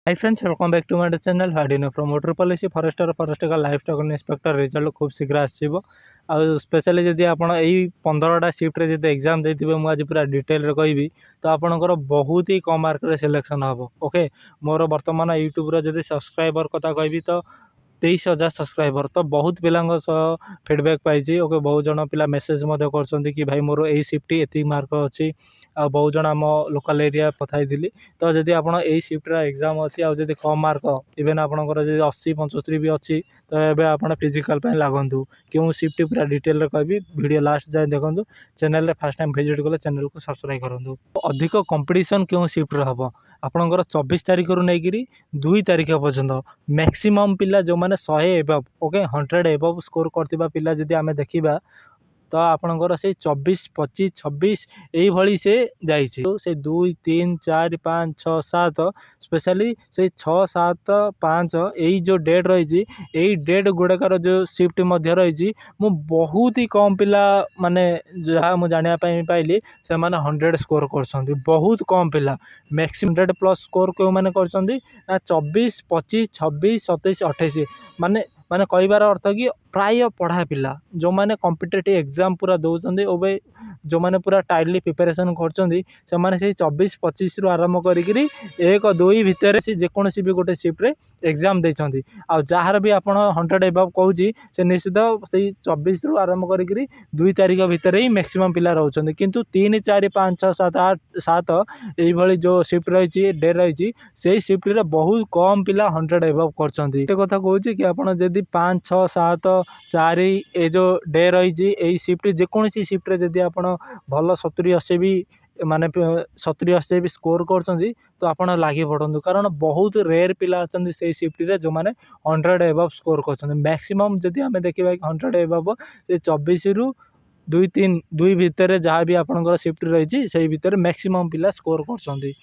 Hi friends, welcome back to my channel हार्डिनो promoter policy forester forester का life stock inspector result खूब शीघ्र आसो। स्पेशली जदि आप 15टा शिफ्ट जब एग्जाम देते मुझे पूरा डिटेल रे कहबी तो आपंकर बहुत ही कम मार्क सिलेक्शन हम। ओके, मोर बर्तमान यूट्यूब जब सब्सक्राइबर कथा कहबी तो 23,000 सब्सक्राइबर तो बहुत पिला फीडबैक पाई। ओके, बहुत जन पिला मेसेज कर कि भाई मोर यही शिफ्ट एति मार्क अच्छी आ बहुत जन आम लोकल एरिया पठाई। तो जदि आप शिफ्टर एग्जाम अच्छी आदि कम मार्क इवेन आपंकर 80 75 भी अच्छी तो ये आप फिजिकाल लगतु क्यों शिफ्ट पूरा डिटेल कहबी। वीडियो लास्ट जाए देखो, चैनल फास्ट टाइम विजिट कले चैनल को सब्सक्राइब करूँ। अधिक कंपटीशन क्यों शिफ्ट हम आपंकर 24 तारिख रू नहीं 2 तारिख पर्यंत मैक्सिमम पिला जो मैंने 100 एबव ओके 100 एबव स्कोर करथिबा पिला जदि आमे देखिबा तो आपणकर से 24 25 26 यही से जाइए। तो से 2 3 4 5 6 7 स्पेशली से 6 7 5 यही जो डेट रही यही डेट गुड़ाकर जो शिफ्ट मध्य रही मु बहुत ही कम पिला माने जहाँ मुझे जानापी पाइली से मैंने 100 स्कोर कर बहुत कम पिला मैक्सिमम 100 प्लस स्कोर क्यों मैंने कर 24 25 26 27 28 माने माने कहबार अर्थ कि प्राय पढ़ा पिला जो मैंने कॉम्पिटिटिव एग्जाम पूरा दौरान जो मैंने पूरा टाइटली प्रिपरेशन कर 24 25 रु आरंभ करी 1 2 भितर जेकोसी भी गोटे शिफ्ट एग्जाम देती आ जार भी आप 100 एबव कहूँ से निश्चित से 24 रु आरंभ करी 2 तारिख भितर ही मैक्सिमम पिला रोचे किंतु 3 4 5 6 7 8 7 ये जो शिफ्ट रही डे रही से शिफ्ट रे बहुत कम पिला 100 एबव कर कथा कहूँ कि आपड़ जदि 5 6 7 4 ये जो डे रही यही शिफ्ट जेकोसी शिफ्ट जदि आप भल 70 80 भी माने 70 80 भी स्कोर कर तो आप लगे पड़ू कारण बहुत रेयर पिला अच्छा से शिफ्ट रे जो मैंने 100 एबव स्कोर कर मैक्सिमम जदि आम देखा 100 एबव से 24 रु 2 3 2 भितर जहाँ भी आपंकर शिफ्ट रही से भितर मैक्सिमम पिला स्कोर कर